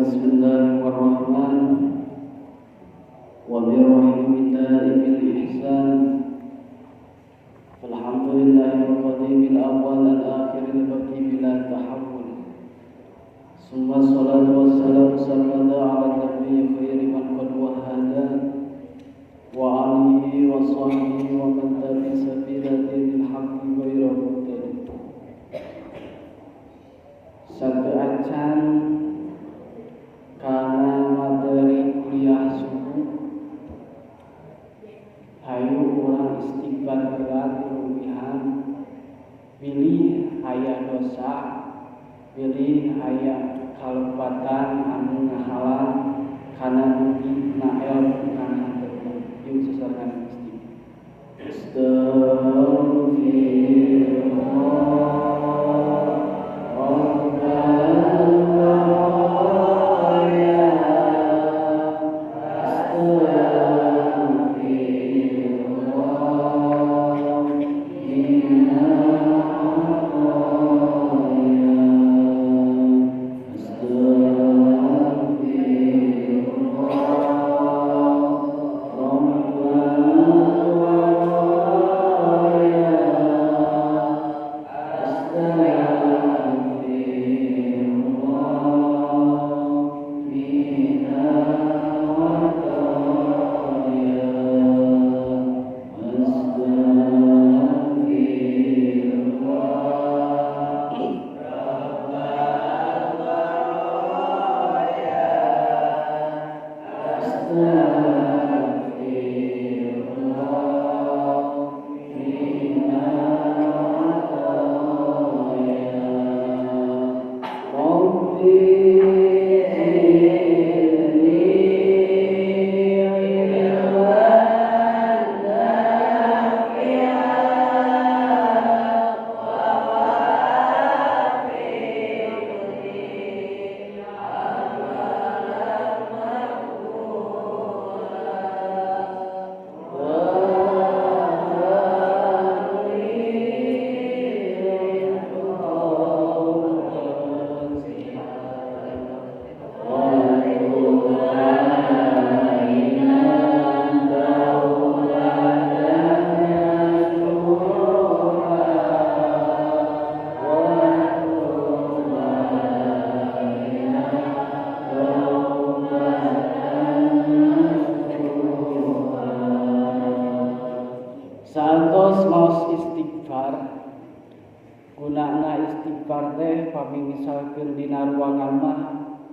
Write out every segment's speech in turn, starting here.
Bismillahirrahmanirrahim. Wa birrahimi da'imil ihsan. Alhamdulillahil qadimil awwal al-akhiril baqi bila tahawul. Summa salatu wassalamu sarmada ala nabiyyi khairi man qad wahada wa alihi wa sahbihi wa man tabi sabila dinil haqqi ghairu muhtadi. Satu acan karena materi kuliah subuh hayu orang istighfar berat rumihan pilih ayah dosa pilih ayah kalupatan anu ngahalang kana mugi na ilmu kana hanteu yuk sesarengan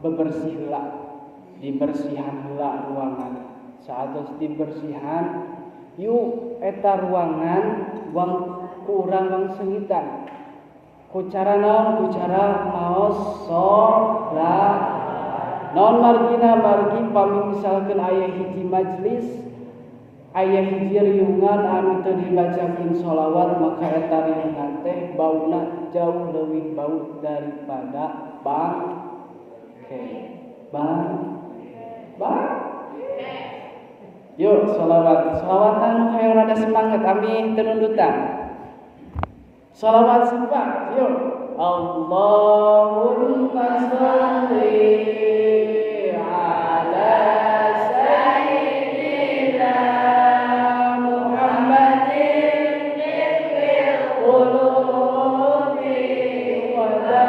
bebersih heula dibersihan heula ruangan saat dibersihan yuk eta ruangan wang kurang wang sengitan ku cara naon ku cara maos sholat naon margi pamingsalkeun aya hiji majlis aya hiji riungan anu teu dibacakeun sholawat maka eta riungan teh bauna jauh leuwih bau daripada yuk sholawatan hayang rada semangat ami tenundutan sholawat semangat yuk Allahumma sholli ala sayyidina Muhammadin fil qulubi wa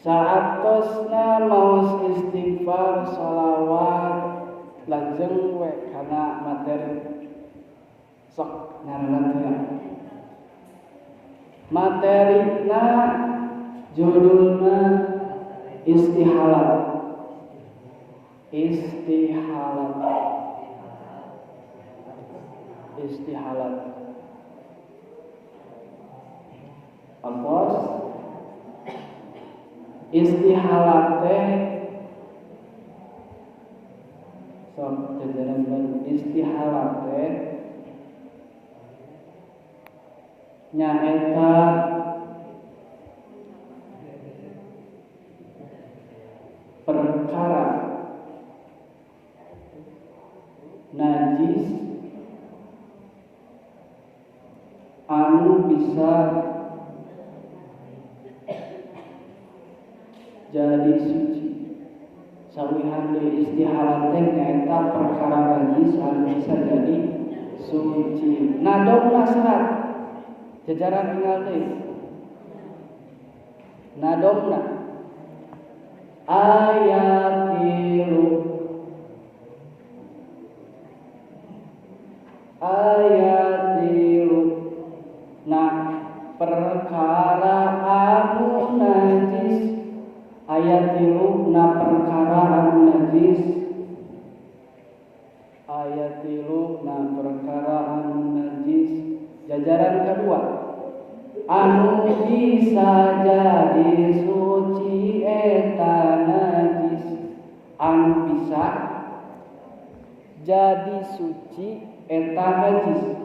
saatosna maos istighfar sholawat lajeng we kana materi sok ngaranna materina judulna istihalat Alpos istihalat teh sok jajaran baru istihalat teh nyaeta perkara najis anu bisa jadi suci. Sawihan deui istihalat teh nyaeta perkara najis anu bisa jadi suci. Nadongna serat jajaran tinggal deui. Nadongna ayatilu nah perkara anu najis ayatilu na perkara anu najis ayatilu na perkara anu najis. Jajaran kedua anu bisa jadi suci eta najis anu bisa jadi suci eta najis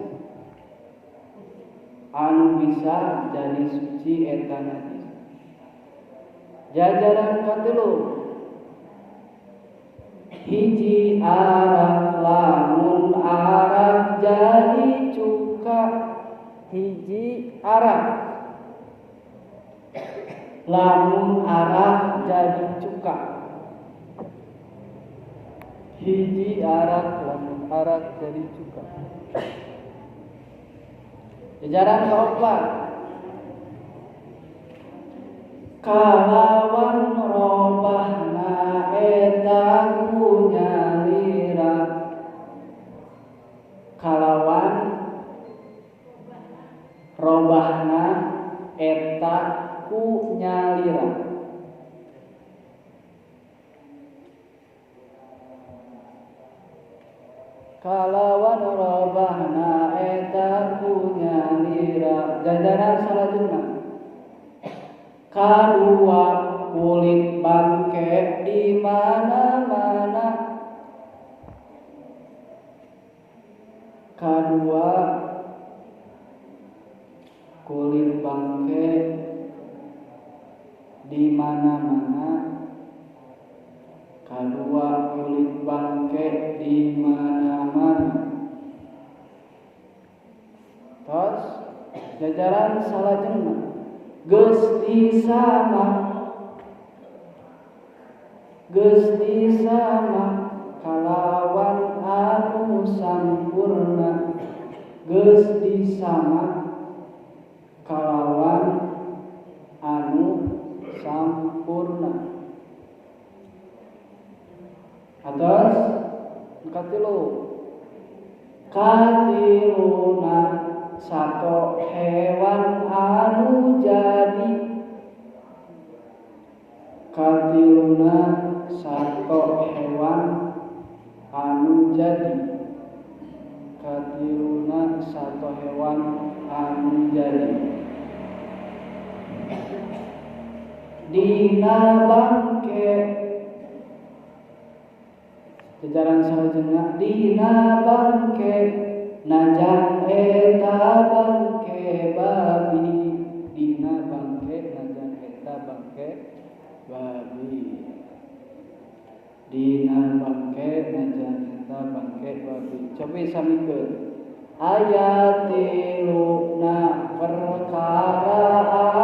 anu bisa jadi suci eta najis. Jajaran katilu hiji arak lamun arak jadi cuka hiji arak lamun arak jadi cuka hiji arak lamun arak jadi cuka. Jajaran keempat kalawan robahna eta kunyalira kalawan robahna eta kunyalira kalawan robahna eta kunyalira. Jajaran salajengna kadua kulit bangke di mana-mana kadua kulit bangke di mana-mana kadua kulit bangke di mana-mana. Terus jajaran salajengna geus disama kalawan anu sampurna geus disama kalawan anu sampurna. Atas katilu katiluna sato hewan anu jadi katiluna sato hewan anu jadi katiluna sato hewan anu jadi. Dina bangke jajaran salajengna dina bangke najan eta bangke babi dina bangke najan eta bangke babi dina bangke najan eta bangke babi. Coba samikeun ayatiluna perkara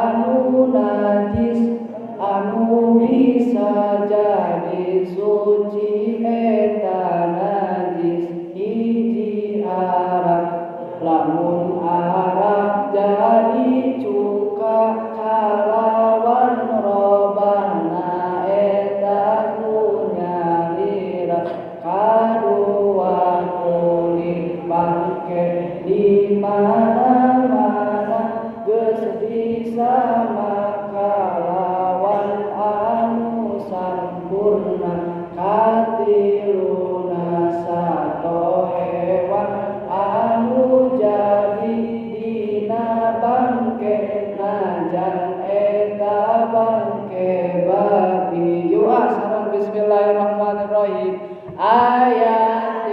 anu najis anu bisa jadi suci eta najis hiji arak lamun arak jadi cuka kalawan robahna eta kunyalira kadua kulit bangke di mana-mana geus disama kalawan anu sampurna katil ayat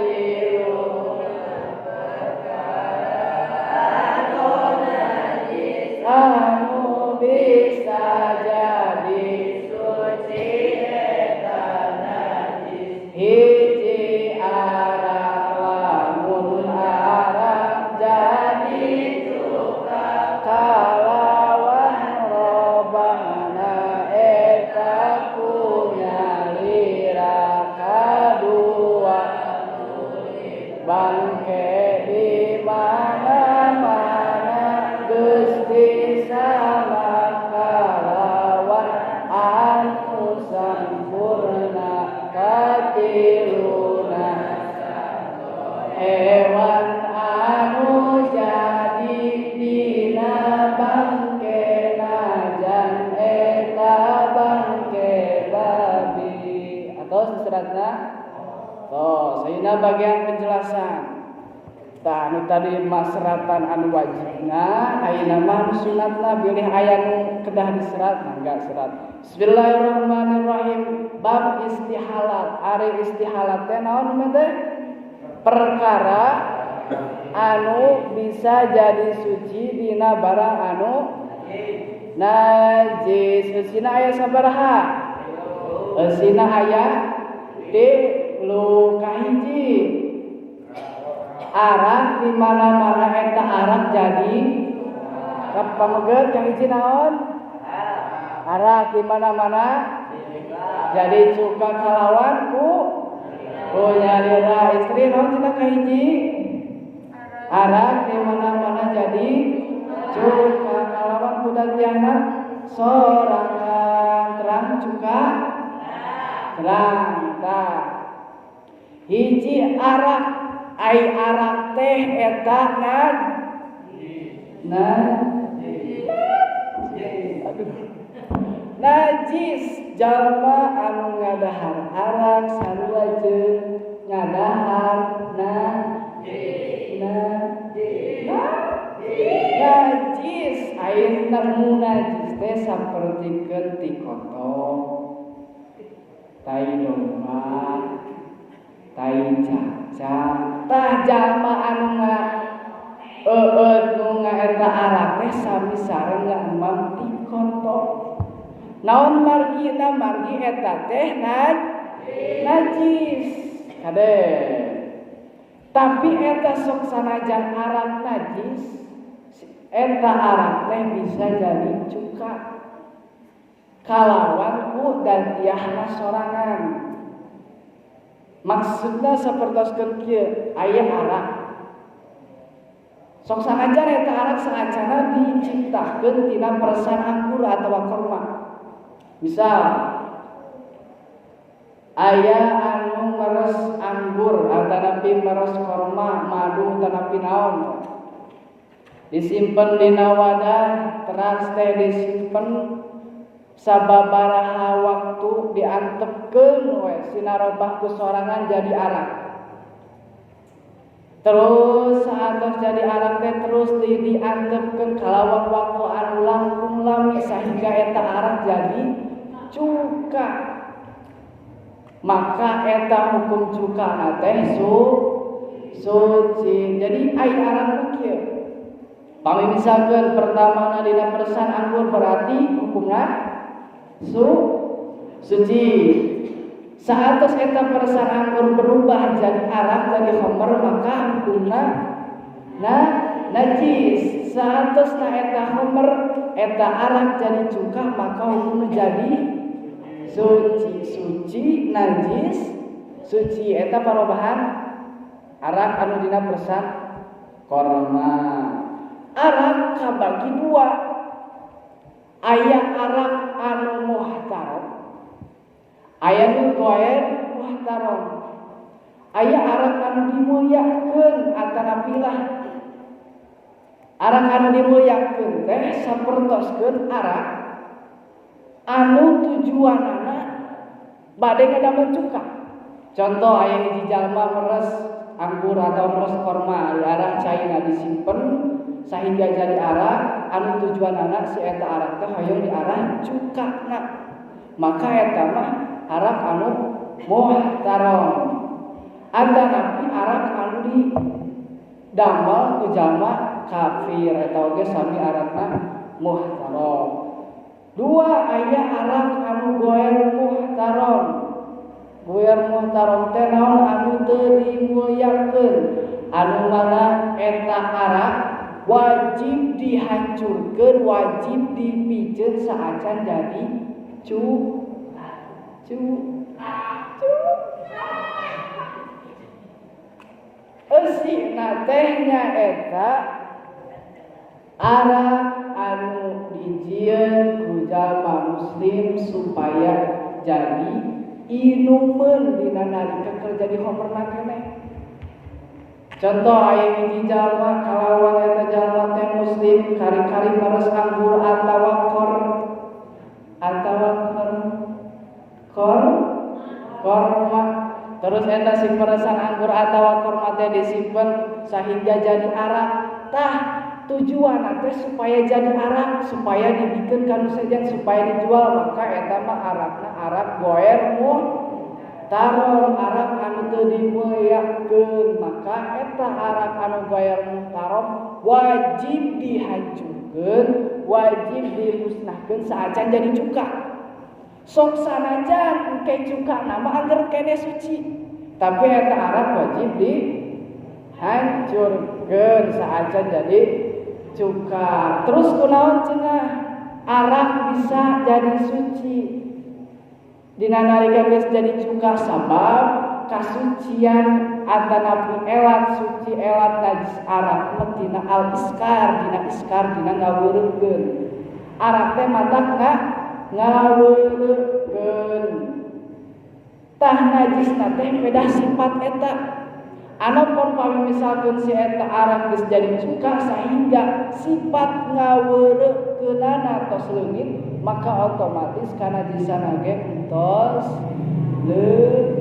anu bisa jadi suci eta najis hiji arak lamun arak jadi cuka kalawan robana eta kunyalira kadua bangke di mana-mana Gusti sama kalawan anu sampurna katiluna hewan anu jadi dina bangke najan eta bangke babi atau sesuratna sayeuna bagian penjelasan anu tadi masratan anu wajibna ayeuna mah sunatna bilih aya nu kedah diserat enggak serat. Bismillahirrahmanirrahim. Bab istihalat. Ari istihalat teh naon teh? Perkara anu bisa jadi suci dina barang anu najis. Eusina aya sabaraha? Eusina aya di lu kahiji. Arak di mana-mana eta arak jadi kapamegeut kahiji naon? Arak di mana-mana jadi cuka kalawan ku nyalira istri naon cenah kahiji? Arak di mana-mana jadi cuka kalawan ku dadiana sorangan terang cuka terang tah. Hiji arak ai arak teh eta najis jalma anu ngadahar arak sarua jeung ngadahar najis ayeuna nu najis teh sapertikeun ti kotong tai domba tai cacang tah jalma anu nu ngaeta arak teh sami sareng ngaemam ti kontong naon margina margi eta teh najis kade tapi eta sok sanajan arak najis eta arak teh bisa jadi cuka kalawan ku dantiahna sorangan. Maksudna sapertoskeun kieu aya arak sok sanajan eta arak saacana diciptakeun tina peresan anggur atawa korma. Misal aya anu meres anggur atanapi meres korma madu tanapi naon disimpen dina wadah teras teh disimpen sababaraha waktu diantepkeun we sinarobah ku sorangan jadi arak. Terus saatos jadi arak teh terus diantepkeun kalawan waktu anu langkung lami sahingga eta arak jadi cuka. Maka eta hukum cukana teh suci. Jadi ai arak kieu. Pami misalkeun pertamana dina peresan anggur berarti hukumna suci. Saatos eta peresan anggur berubah jadi arak jadi khamr maka hukumna najis. Saatosna eta khamr eta arak jadi cuka maka hukumna jadi suci najis suci eta parobahan arak anu dina peresan korma. Arak kabagi dua. Aya arak anu muhtaram, aya nu ghair muhtaram. Aya arak anu dimuliakeun atanapilah arak anu dimuliakeun teh sapertoskeun arak anu tujuanana bade ngadamel cuka. Contoh aya hiji jalma meres anggur atau meres korma, arak caina disimpen sehingga jadi arak anu tujuan anak si eta arak teh hoyong diarah cukana. Maka eta mah arak anu muhtaram. di damel ku jalma kafir eta oge sami aratna muhtaram. Dua aya arak anu goer muhtaram. Goer muhtaram teh naon anu teu dimulyakeun, anu mana eta arak wajib dihancurkeun, wajib dipijeun saacan jadi cu. Eusina teh nyaeta arak anu dijieun ku jalma muslim supaya jadi inumeun dina nalika keur jadi homerna keneh. Contoh aya hiji jalma kalawan eta jalma teh muslim kari-kari meres anggur atawa korma. Terus eta si peresan anggur atawa korma teh disimpen sahingga jadi arak. Tah tujuan teh supaya jadi arak, supaya dibikeun kanu sejen supaya dijual, maka eta mah arakna arak goer muhtaram, arak anu teu dimulyakeun. Maka eta arak anu goer muhtaram wajib dihancurkeun, wajib dimusnahkeun saacan jadi cuka. Sok sanajan engke cuka nama angger kene suci, tapi eta arak wajib dihancurkeun saacan jadi cuka. Terus kunaon cenah arak bisa jadi suci dina nalika geus jadi cuka? Sabab kasucian atanapi elat suci elat najis arak tina al-iskar, dina ngaweureupkeun. Arak teh matak ngaweureupkeun. Tah najisna teh beda sifat eta. Anapun pami misalkeun si eta arak geus jadi cuka sahingga sifat ngaweureupkeunana tos leungit, maka otomatis kanajisan ge entos leungit,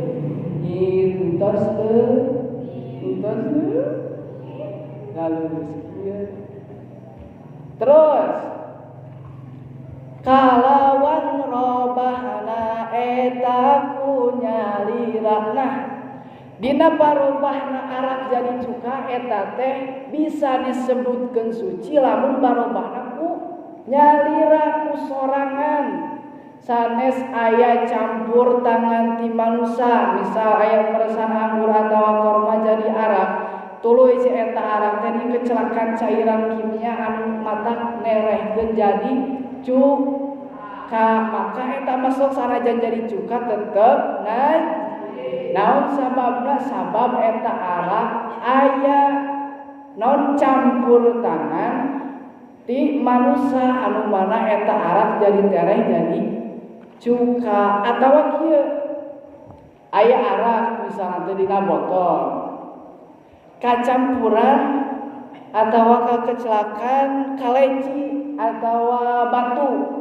terus kalawan robahna eta kunyalirana dina barobahna arak jadi cuka eta teh bisa disebutkeun suci lamun barobahna ku nyalira ku sorangan. Sanes aya campur tangan ti manusia, misal aya peresan anggur atawa korma jadi arak, tuluy si eta arak teh dikecelakan cairan kimia anu matak nerehkeun jadi cuka, maka eta masuk sanajan jadi cuka tetep naon sababna? Sabab eta arak aya non campur tangan ti manusia anu mana eta arak jadi tereh jadi cuka. Atawa kieu aya arak misalna teh dina botol kacampuran atawa kakecelakan kaleci atawa batu.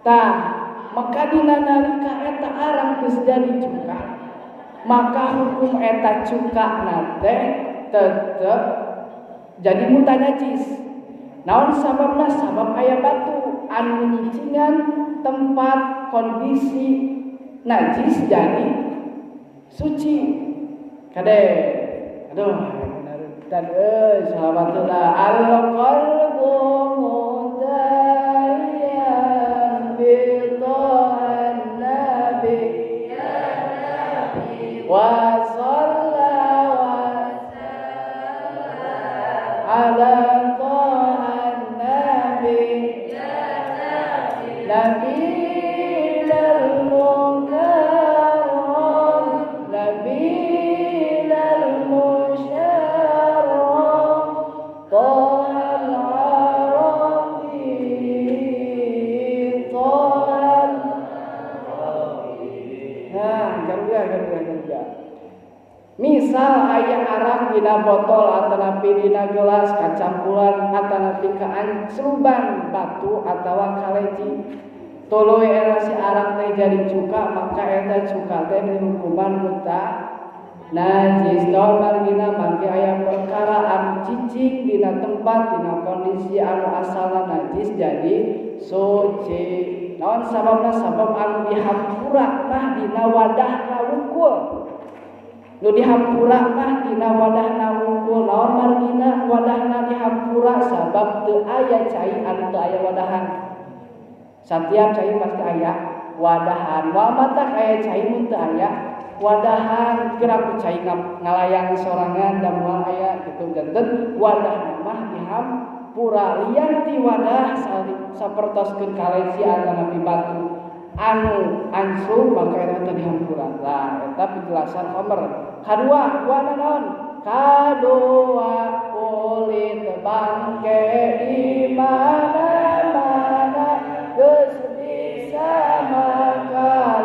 Tah maka dina nalika eta arak geus jadi cuka, maka hukum eta cuka teh tetep jadi muta najis. Naon sababna? Sabab aya batu anu nyicingan tempat kondisi najis jadi suci. Kade aduh dan sahabatullah al-qalbu mutayyan bi ta'an nabi ya nabi wa sallallahu ala ta'an nabi ya nabi nabi misal aya arak dina botol atanapi dina gelas kacampuran atanapi kaanceruban batu atawa kaleci, tuluy era si arak teh jadi cuka, maka eta cuka teh dihukuman muta najis. Naon margina mangke aya perkara anu cicing dina tempat dina kondisi anu asalna najis jadi suci. Naon sababna? Sabab anu dihampura mah dina wadahna wungkul. Nu dihampura mah dina wadahna wungkul naon margina wadahna dihampura sabab teu aya cai anu teu aya wadahan. Setiap cai pasti aya wadahan. Wa mata aya cai mun teu aya wadahan gerak ku cai ngalayang sorangan da moal aya kitu janten wadahna mah dihampura lian ti wadah sapertoskeun kalesi antara batu anu ansruh maka eta teh dihampura. Lah eta penjelasan Homer. Kadua naon? Kadua kulit bangke di mana-mana geus bisa makalawan.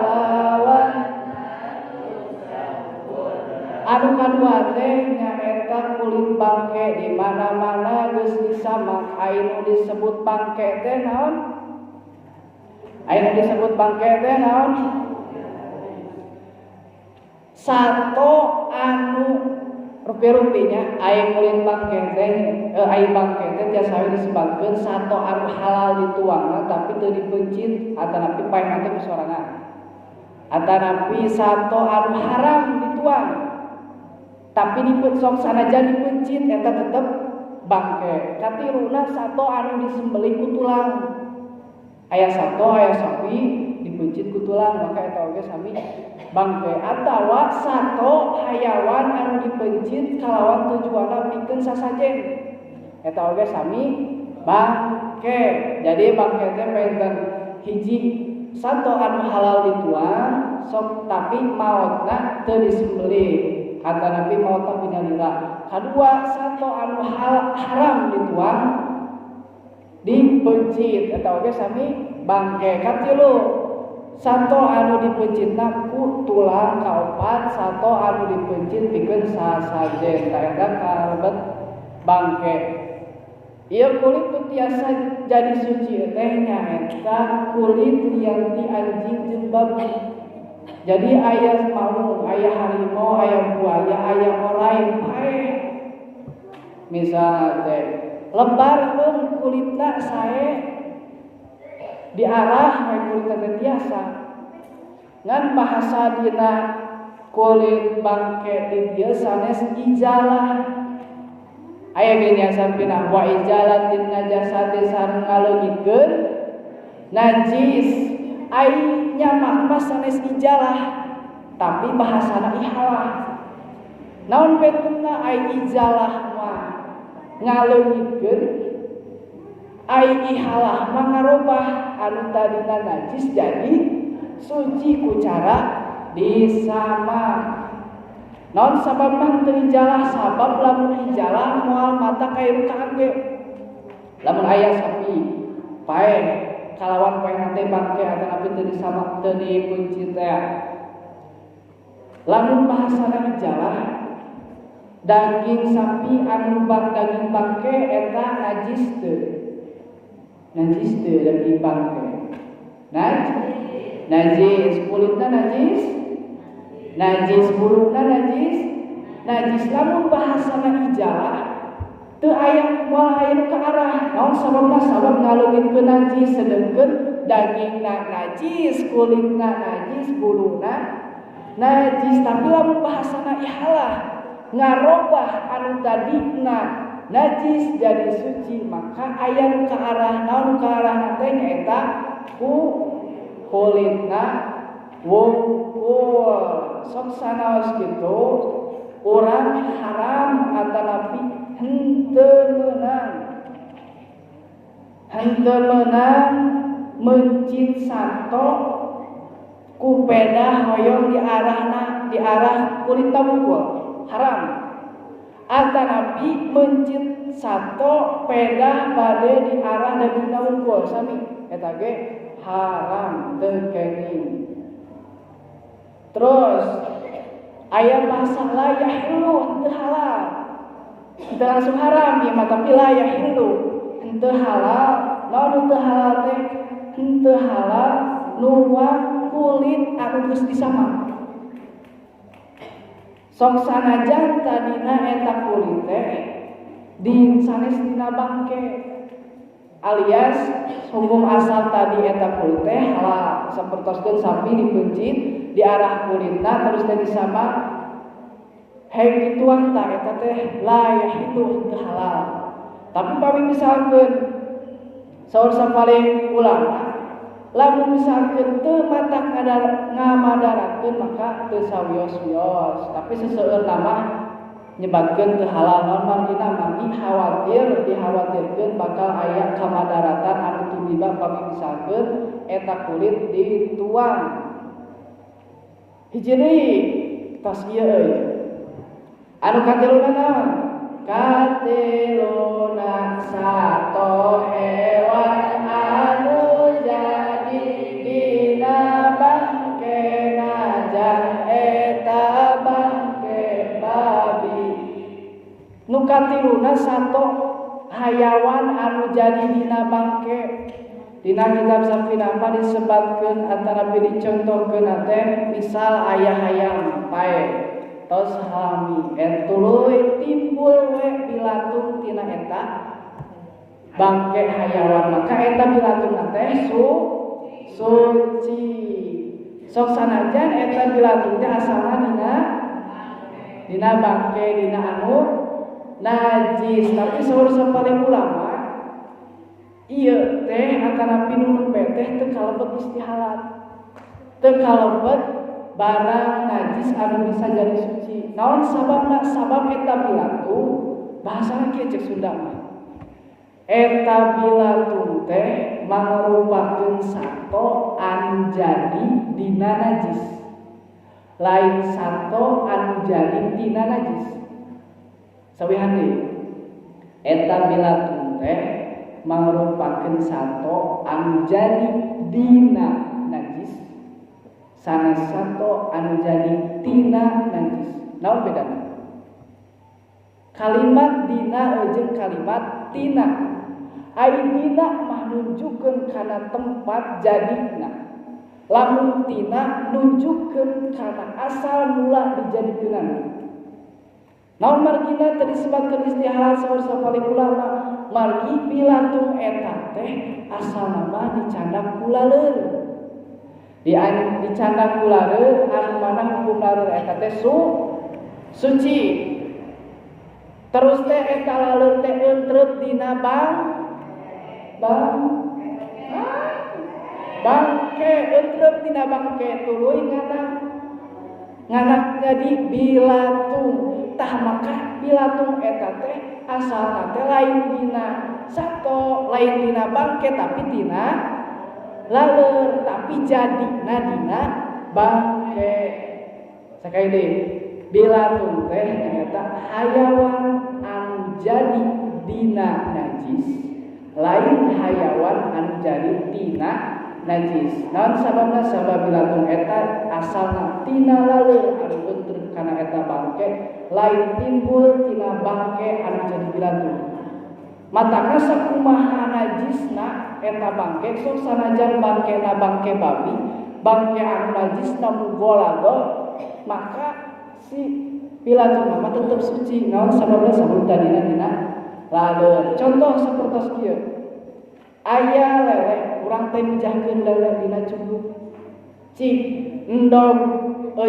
Anu kadua teh nyaeta kulit bangke di mana-mana geus bisa mak anu disebut bangke teh naon? Anu disebut bangke teh naon? Sato anu rupi-rupinya aya kulit bangke teh aya bangke teh tiasa we disebutkeun sato anu halal dituangna tapi teu dipencit atanapi paeh teh sorangan. Atanapi sato anu haram dituang tapi sok sanajan dipencit eta tetep bangke. Katiruna sato anu disembelih ku tulang. Aya sato aya sapi dipencit ku tulang maka eta oge sami bangke. Atawa sato hayawan anu dipencit kalawan tujuanna pikeun sasajen eta oge sami bangke. Jadi bangke teh penten hiji sato anu halal dituang sok tapi maotna teu disembelih atanapi maotna binalila. Kadua sato anu haram dituang dipencit eta oge sami bangke. Katilu sato anu dipencitna ku tulang. Kaopat sato anu dipencit pikeun sasajen eta kalebet bangke. Ieu kulit tu tiasa jadi suci teh nyaeta kulit lian ti anjing jeung babi. Jadi aya maung, aya harimau, aya buaya, aya orai paeh. Misal teh lebarkeun kulitna sae diarah we kulit teh tiasa. Ngan bahasa dina kulit bangke di dieu sanes ijalah. Aya ge nya sampina wa ijalatin najasati sareng ngaleungikeun najis. Ai nyamak mah sanes ijalah tapi bahasana ihalah. Naon betunna ai ijalah mah ngaleungikeun, ai ihalah mah ngarobah anu tadina najis jadi suci ku cara disama. Naon sabab mah teu ijalah? Sabab lamun ijalah moal mata kaya rukaan ge. Lamun aya sapi paeh kalawan paeh teh bangke atanapi teu disama teu dipencit teh. Lamun bahasana ijalah daging sapi anu daging bangke eta najis teu? Najis teu daging bangke? Najis. Kulitna najis? Najis. Burungna najis? Najis. Lamun bahasana ijalah teu aya moal aya ka arah. Naon sababna? Sabab ngaleungikeun najis sedengkeun dagingna najis, kulitna najis, buluna najis. Tapi lamun bahasana ihalah ngarobah anu tadina najis jadi suci maka aya nu ka arah. Naon ka arahna teh nyaeta ku kulitna wungkul. Sok sanaos kitu urang haram atanapi henteu meunang mencit sato ku peda hoyong di arah kulit wungkul haram. Atanapi mencit sato peda bade di arah dagingna wungkul sami eta ge haram teu kenging. Terus aya bahasa la yahillu teu halal. Teu langsung haram ieu mah tapi la yahillu teu halal. Naon teu halal teh? Teu halal nuang kulit anu geus disama. Sok sanajan tadina eta kulit teh di sanes dina bangke alias hukum asal tadi eta kulit teh halal sapertoskeun sapi dipencit di arah kulitna terus teh disama Hayang dituang tah eta teh la yahilu teu halal. Tapi pami misalkeun saur sapalih ulama lamun misalkeun teu matak ngamadarakeun maka teu sawios-wios, tapi seseueur nama nyebabkeun teu halal. Naon margina margi dikhawatirkeun bakal aya kamadaratan anu tumiba pami misalkeun eta kulit dituang. Hiji deui tos ieu euy. Anu katiluna naon? Katiluna sato hewan anu jadi dina bangke najan eta bangke babi. Nu katiluna sato hayawan anu jadi dina bangke. Dina kitab Safinah disebutkeun antara dicontohkeun teh misal aya hayam pae tos hami tuluy timbul we bilatung tina eta bangke hayawan, maka eta bilatung teh suci. Sok sanajan eta bilatung teh asalna dina bangke dina anu najis, tapi saur sapalih ulama ieu teh antara pinunuh teh teu kalebet istihalat, teu kalebet barang najis anu bisa jadi suci. Naon sababna? Sabab eta bilatung bahasana kieu cek Sunda mah. Eta bilatung teh mangrupakeun sato anu jadi dina najis. Lain sato anu jadi dina najis. Sawihan deui. Eta bilatung teh mangrupakeun sato anu jadi dina najis. Sanes sato anu jadi tina najis. Naon bedana? Kalimat dina jeung kalimat tina. Ai dina mah nunjukkeun kana tempat jadina. Lamun tina nunjukkeun kana asal mula dijadikeunana. Naon margina tadi disebutkeun istihalat saur sapalih ulama, margi bilatung eta teh asalna mah dicandak kulaleur. Dicandak kulaleur anu mana hukum laleur eta teh suci. Terus teh eta laleur teh euntreut dina bangke euntreut dina bangke tuluy nganak jadi bilatung. Tah maka bilatung eta teh asalna teh lain dina sato, lain dina bangke tapi dina laleur, tapi jadina dina bangke. Sakali deui, bilatung teh nyaeta hayawan anu jadi dina najis, lain hayawan anu jadi dina najis. Naon sababna? Sabab bilatung eta asalna tina laleur anu euntreut kana eta bangke, lain timbul tina bangke anu jadi bilatung. Matana sakumaha najisna eta bangke, sok sanajan bangkena bangke babi, bangke anu najisna mugolago, maka si bilatung mah tetep suci. Naon sababna? Sabab tadina dina laleur. Contoh sapertos kieu. Aya lele, urang teh mijahkeun lele dina cuguk. Cik endog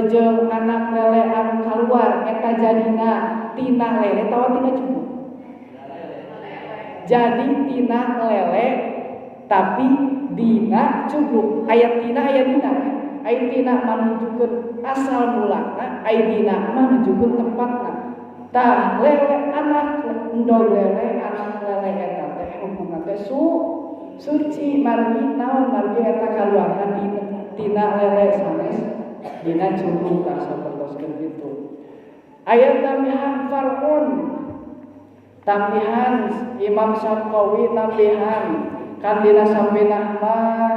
jeung anak lele anu kaluar eta jadina tina lele tawa tina cuguk. Jadi tina lele tapi dina cuguk. Aya tina aya dina. Ai tina mah nunjukkeun asal mulana, ai dina mah nunjukkeun tempatna. Tah lele anak endog lele anak lele eta teh hukumna teh suci. Margi naon? Margi eta kaluarna tina lele sanes dina cuguk. Tah sapertoskeun kitu. Aya tambihan far'un. Tambihan Imam Syafqawi nambihan kan dina Safinah mah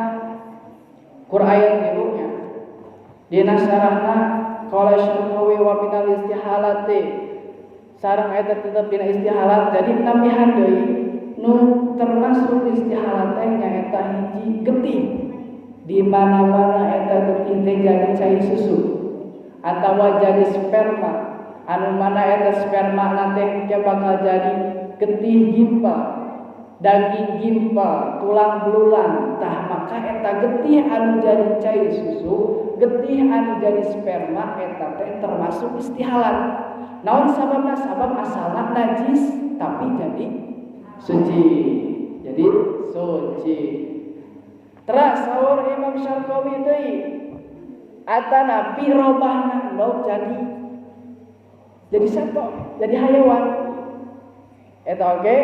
Qur'an tilunya. Dina sarahna qala Syafqawi wa minal istihalati. Sareng eta tetep dina istihalat. Jadi nambihan deui nu termasuk istihalat teh nyaeta hiji getih. Di mana-mana eta getih teh jadi cai susu atawa jadi sperma. Anu mana eta sperma nanti bakal jadi getih gimpal, daging gimpal, tulang belulang. Tah maka eta getih anu jadi cai susu, getih anu jadi sperma eta teh termasuk istihalat. Naon sababna? Sabab asalna najis tapi jadi suci. Jadi suci. Teras saur Imam Syarqawi deui atana fi robahna lauk jadi sato, jadi hayawan. Eta oge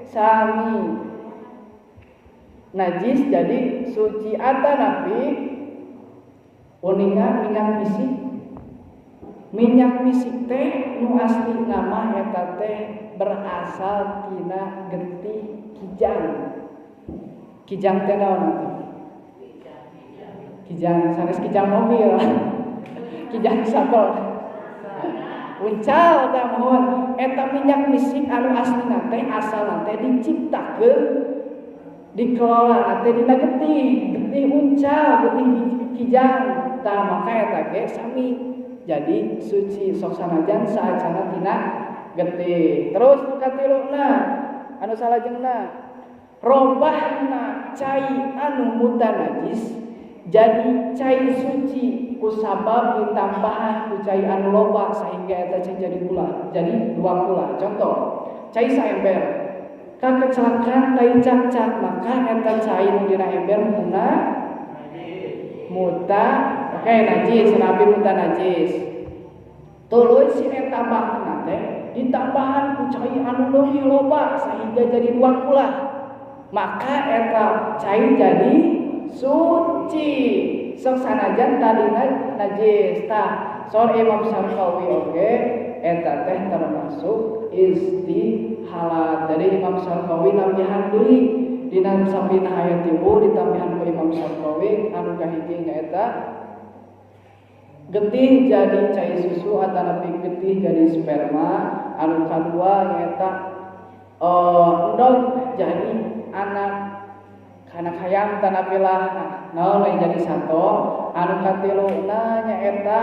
sami najis jadi suci atana fi uningan minyak misik teh nu asli nama eta teh berasal tina getih kijang teh naon atuh? Kijang sanes kijang mobil kijang sato uncal teh mohon eta minyak misik anu aslina teh asalna teh diciptakeun dikelola teh dina getih uncal getih kijang tah maka eta ge sami jadi suci sok sanajan saacana tina getih. Terus nu katiluna anu salajengna robahna cai anu muta najis jadi cai suci kusabab ditambahan ku cai anu loba sehingga eta cai jadi gula, jadi 2 gula. Contoh, cai saember kakecelakaan tai cacat maka eta cai nu dina ember muta najis, nabi muta najis. Tuluy si eta bakna teh ditambahan ku cai anu leuwih loba sehingga jadi 2 gula. Maka eta cai jadi suci sok sanajan tadina najis. Tah saur Imam Syarqawi oge eta teh termasuk istihalat. Jadi Imam Syarqawi nambihan deui dina sabina hayat tilu ditambihan ku Imam Syarqawi anu kahiji nyaeta getih jadi cai susu atanapi getih jadi sperma. Anu kadua nyaeta endog jadi anak hayam tanapilah naon jadi sato. Anu katiluna nyaeta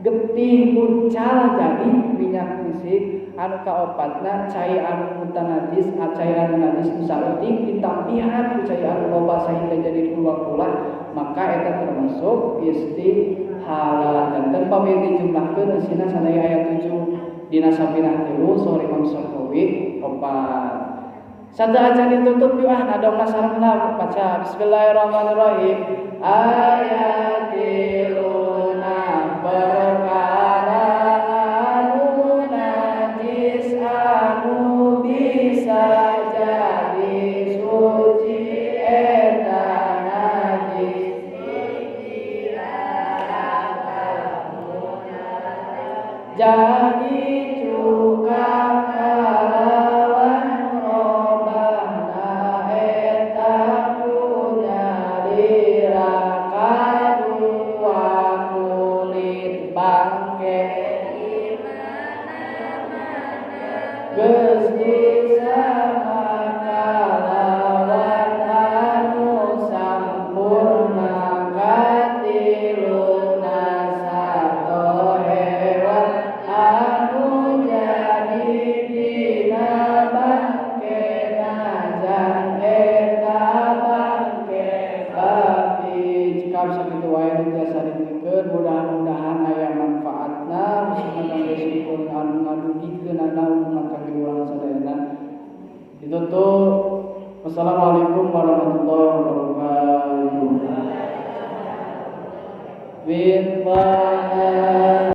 getih uncal jadi minyak misik. Anu kaopatna cai anu muta najis, cai anu najis nu saeutik ditambihan ku cai anu loba sehingga jadi 2 gula, maka eta termasuk istihalat. Dan pamit dijumlahkeun eusina sadaya ayat 7 dina sabina tilu saur Imam Syarqawi 4. Sada aja ditutup yuk nadongna sarengna baca bismillahirrahmanirrahim. Ayatiluna perkara anu najis anu bisa jadi suci eta najis jadi cuka mudah-mudahan aya manfaatna musliman resiko ngadu-ngadu sadayana. Ditutup. Wassalamualaikum warahmatullahi wabarakatuh.